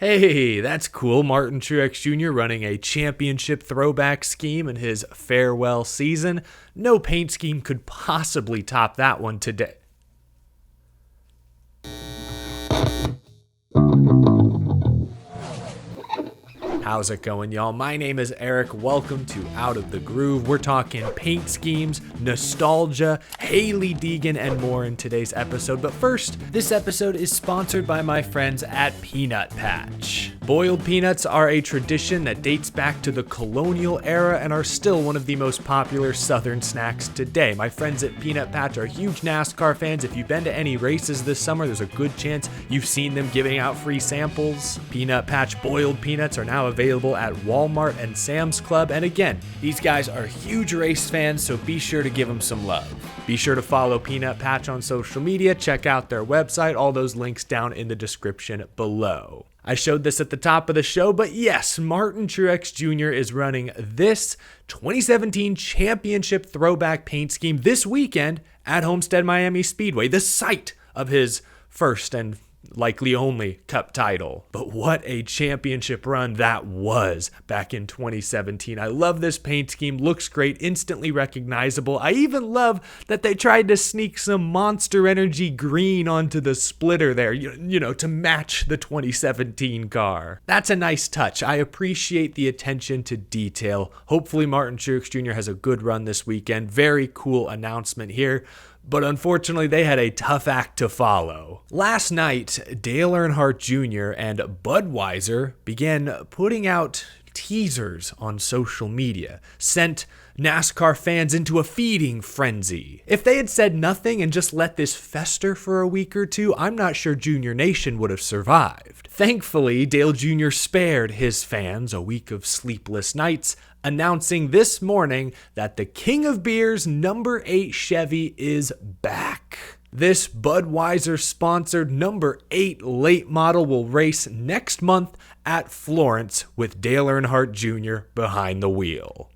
Hey, that's cool. Martin Truex Jr. running a championship throwback scheme in his farewell season. No paint scheme could possibly top that one today. How's it going, y'all? My name is Eric. Welcome to Out of the Groove. We're talking paint schemes, nostalgia, Hailie Deegan, and more in today's episode. But first, this episode is sponsored by my friends at Peanut Patch. Boiled peanuts are a tradition that dates back to the colonial era and are still one of the most popular southern snacks today. My friends at Peanut Patch are huge NASCAR fans. If you've been to any races this summer, there's a good chance you've seen them giving out free samples. Peanut Patch boiled peanuts are now available at Walmart and Sam's Club. And again, these guys are huge race fans, so be sure to give them some love. Be sure to follow Peanut Patch on social media, check out their website, all those links down in the description below. I showed this at the top of the show, but yes, Martin Truex Jr. is running this 2017 championship throwback paint scheme this weekend at Homestead Miami Speedway, the site of his first and likely only Cup title. But what a championship run that was back in 2017. I love this paint scheme, looks great, instantly recognizable. I even love that they tried to sneak some Monster Energy green onto the splitter there, you know, to match the 2017 car. That's a nice touch. I appreciate the attention to detail. Hopefully Martin Truex Jr. has a good run this weekend. Very cool announcement here. But unfortunately, they had a tough act to follow. Last night, Dale Earnhardt Jr. and Budweiser began putting out teasers on social media, sent NASCAR fans into a feeding frenzy. If they had said nothing and just let this fester for a week or two, I'm not sure Junior Nation would have survived. Thankfully, Dale Jr. spared his fans a week of sleepless nights, announcing this morning that the King of Beers number 8 Chevy is back. This Budweiser-sponsored number 8 late model will race next month at Florence with Dale Earnhardt Jr. behind the wheel.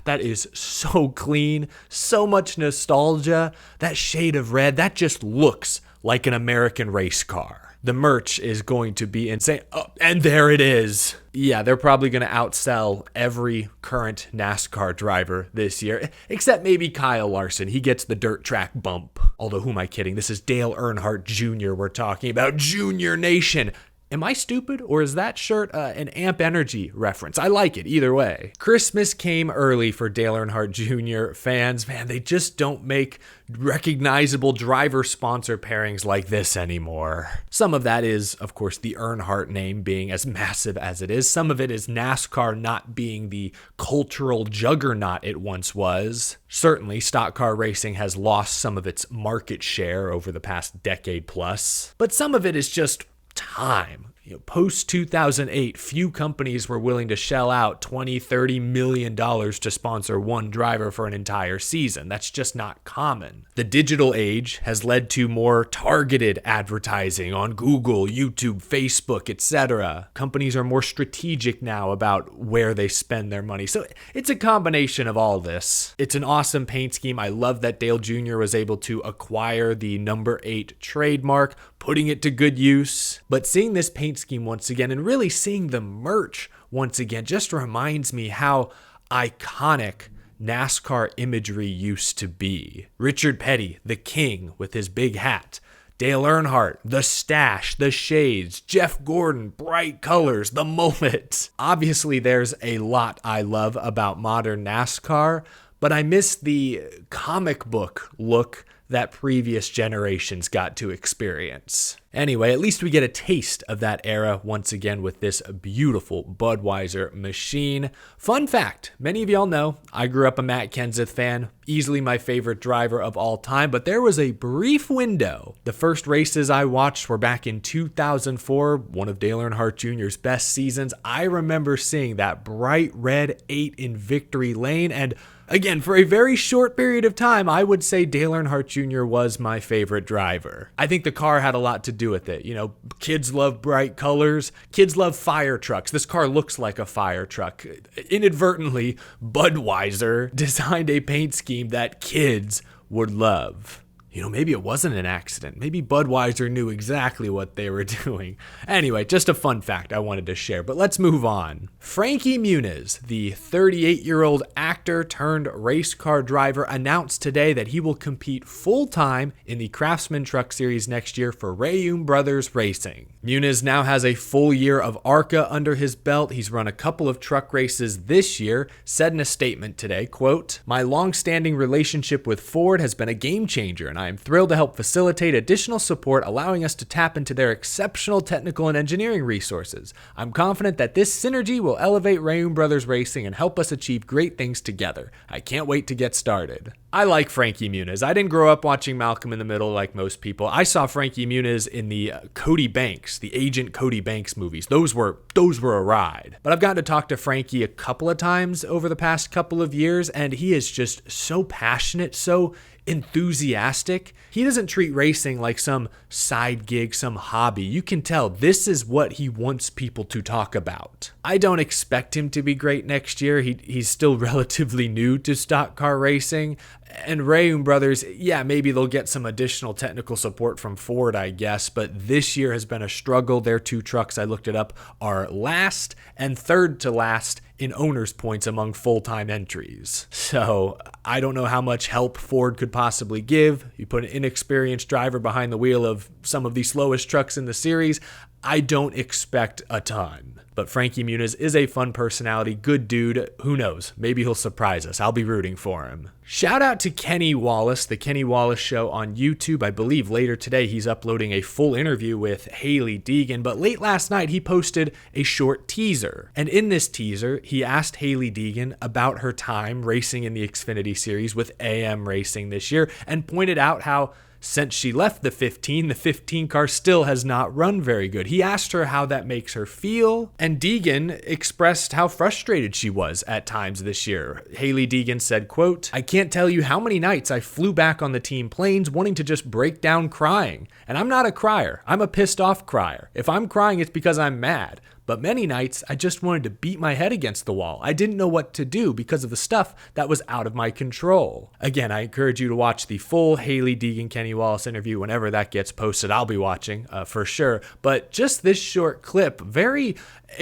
That is so clean, so much nostalgia. That shade of red, that just looks like an American race car. The merch is going to be insane. Oh, and there it is. Yeah, they're probably going to outsell every current NASCAR driver this year, except maybe Kyle Larson. He gets the dirt track bump. Although, who am I kidding? This is Dale Earnhardt Jr. we're talking about. Junior Nation. Am I stupid, or is that shirt an Amp Energy reference? I like it either way. Christmas came early for Dale Earnhardt Jr. fans. Man, they just don't make recognizable driver sponsor pairings like this anymore. Some of that is, of course, the Earnhardt name being as massive as it is. Some of it is NASCAR not being the cultural juggernaut it once was. Certainly, stock car racing has lost some of its market share over the past decade plus. But some of it is just time. Post 2008, few companies were willing to shell out $20-30 million to sponsor one driver for an entire season. That's just not common. The digital age has led to more targeted advertising on Google, YouTube, Facebook, etc. Companies are more strategic now about where they spend their money. So it's a combination of all this. It's an awesome paint scheme. I love that Dale Jr. was able to acquire the number 8 trademark, putting it to good use. But seeing this paint scheme once again and really seeing the merch once again just reminds me how iconic NASCAR imagery used to be. Richard Petty, the king with his big hat. Dale Earnhardt, the stash, the shades, Jeff Gordon, bright colors, the mullet. Obviously, there's a lot I love about modern NASCAR, but I miss the comic book look that previous generations got to experience. Anyway, at least we get a taste of that era once again with this beautiful Budweiser machine. Fun fact, many of y'all know I grew up a Matt Kenseth fan, easily my favorite driver of all time, but there was a brief window. The first races I watched were back in 2004, one of Dale Earnhardt Jr.'s best seasons. I remember seeing that bright red 8 in victory lane, and again, for a very short period of time, I would say Dale Earnhardt Jr. was my favorite driver. I think the car had a lot to do with it. You know, kids love bright colors. Kids love fire trucks. This car looks like a fire truck. Inadvertently, Budweiser designed a paint scheme that kids would love. maybe it wasn't an accident. Maybe Budweiser knew exactly what they were doing. Anyway, just a fun fact I wanted to share, but let's move on. Frankie Muniz, the 38-year-old actor turned race car driver, announced today that he will compete full-time in the Craftsman Truck Series next year for REUNITE Brothers Racing. Muniz now has a full year of ARCA under his belt. He's run a couple of truck races this year, said in a statement today, quote, "My long-standing relationship with Ford has been a game changer, and I am thrilled to help facilitate additional support, allowing us to tap into their exceptional technical and engineering resources. I'm confident that this synergy will elevate REUNITE Brothers Racing and help us achieve great things together. I can't wait to get started." I like Frankie Muniz. I didn't grow up watching Malcolm in the Middle like most people. I saw Frankie Muniz in the Cody Banks, the Agent Cody Banks movies. Those were a ride. But I've gotten to talk to Frankie a couple of times over the past couple of years, and he is just so passionate, so enthusiastic. He doesn't treat racing like some side gig, some hobby. You can tell this is what he wants people to talk about. I don't expect him to be great next year. He's still relatively new to stock car racing. And REUNITE Brothers, yeah, maybe they'll get some additional technical support from Ford, I guess, but this year has been a struggle. Their two trucks, I looked it up, are last and third to last in owners' points among full-time entries. So I don't know how much help Ford could possibly give. You put an inexperienced driver behind the wheel of some of the slowest trucks in the series, I don't expect a ton. But Frankie Muniz is a fun personality, good dude. Who knows? Maybe he'll surprise us. I'll be rooting for him. Shout out to Kenny Wallace, the Kenny Wallace Show on YouTube. I believe later today he's uploading a full interview with Hailie Deegan, but late last night he posted a short teaser. And in this teaser, he asked Hailie Deegan about her time racing in the Xfinity Series with AM Racing this year and pointed out how since she left the 15 car still has not run very good. He asked her how that makes her feel, and Deegan expressed how frustrated she was at times this year. Hailie Deegan said, quote, "I can't tell you how many nights I flew back on the team planes wanting to just break down crying. And I'm not a crier. I'm a pissed off crier. If I'm crying, it's because I'm mad. But many nights, I just wanted to beat my head against the wall. I didn't know what to do because of the stuff that was out of my control." Again, I encourage you to watch the full Hailie Deegan Kenny Wallace interview whenever that gets posted. I'll be watching for sure. But just this short clip, a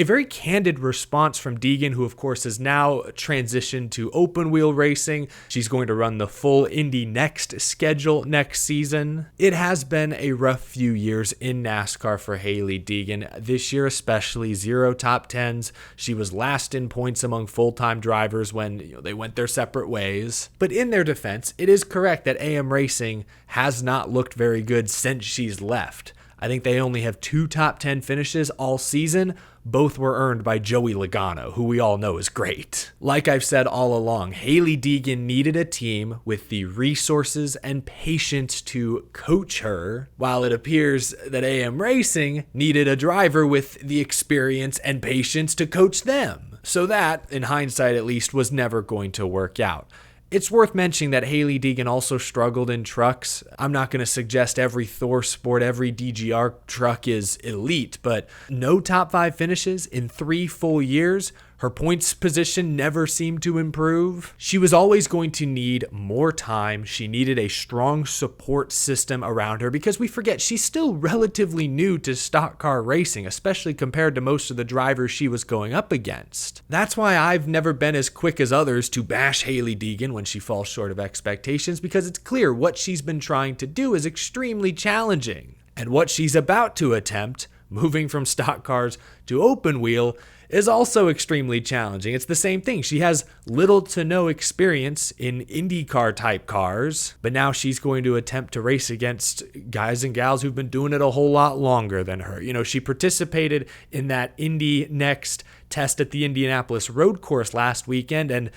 very candid response from Deegan, who of course has now transitioned to open wheel racing. She's going to run the full Indy Next schedule next season. It has been a rough few years in NASCAR for Hailie Deegan. This year especially, 0 top 10s. She was last in points among full-time drivers when they went their separate ways. But in their defense, it is correct that AM Racing has not looked very good since she's left. I think they only have 2 top 10 finishes all season. Both were earned by Joey Logano, who we all know is great. Like I've said all along, Hailie Deegan needed a team with the resources and patience to coach her, while it appears that AM Racing needed a driver with the experience and patience to coach them. So that, in hindsight at least, was never going to work out. It's worth mentioning that Hailie Deegan also struggled in trucks. I'm not going to suggest every Thor Sport, every DGR truck is elite, but no top 5 finishes in 3 full years. Her points position never seemed to improve. She was always going to need more time. She needed a strong support system around her because we forget she's still relatively new to stock car racing, especially compared to most of the drivers she was going up against. That's why I've never been as quick as others to bash Hailie Deegan when she falls short of expectations, because it's clear what she's been trying to do is extremely challenging. And what she's about to attempt, moving from stock cars to open wheel, is also extremely challenging. It's the same thing. She has little to no experience in IndyCar type cars, but now she's going to attempt to race against guys and gals who've been doing it a whole lot longer than her. She participated in that Indy Next test at the Indianapolis road course last weekend, and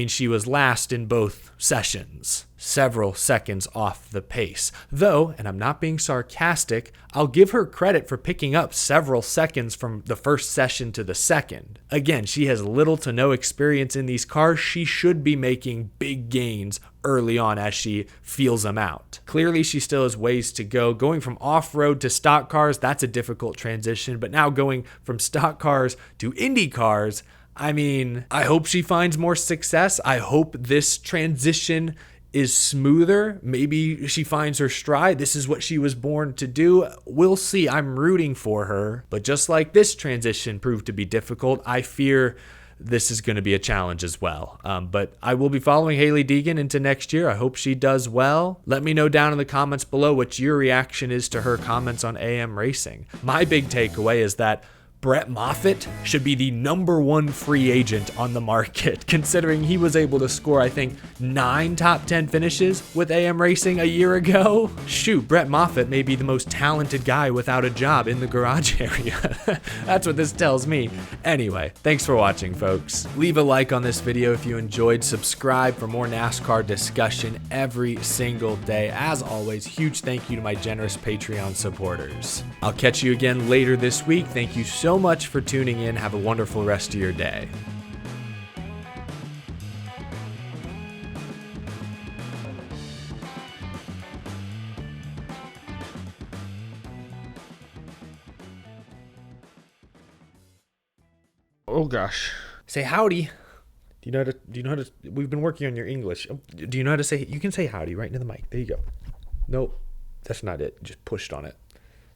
she was last in both sessions, several seconds off the pace. Though, and I'm not being sarcastic, I'll give her credit for picking up several seconds from the first session to the second. Again, she has little to no experience in these cars. She should be making big gains early on as she feels them out. Clearly, she still has ways to go. Going from off-road to stock cars, that's a difficult transition, but now going from stock cars to Indy cars, I hope she finds more success. I hope this transition is smoother. Maybe she finds her stride. This is what she was born to do. We'll see. I'm rooting for her. But just like this transition proved to be difficult, I fear this is going to be a challenge as well. But I will be following Hailie Deegan into next year. I hope she does well. Let me know down in the comments below what your reaction is to her comments on AM Racing. My big takeaway is that Brett Moffitt should be the #1 free agent on the market, considering he was able to score, I think, 9 top 10 finishes with AM Racing a year ago. Shoot, Brett Moffitt may be the most talented guy without a job in the garage area. That's what this tells me. Anyway, thanks for watching, folks. Leave a like on this video if you enjoyed. Subscribe for more NASCAR discussion every single day. As always, huge thank you to my generous Patreon supporters. I'll catch you again later this week. Thank you so much for tuning in. Have a wonderful rest of your day. Oh gosh. Say howdy. Do you know how to we've been working on your English. Do you know how to say, you can say howdy right into the mic. There you go. Nope. That's not it. Just pushed on it.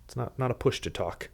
It's not a push to talk.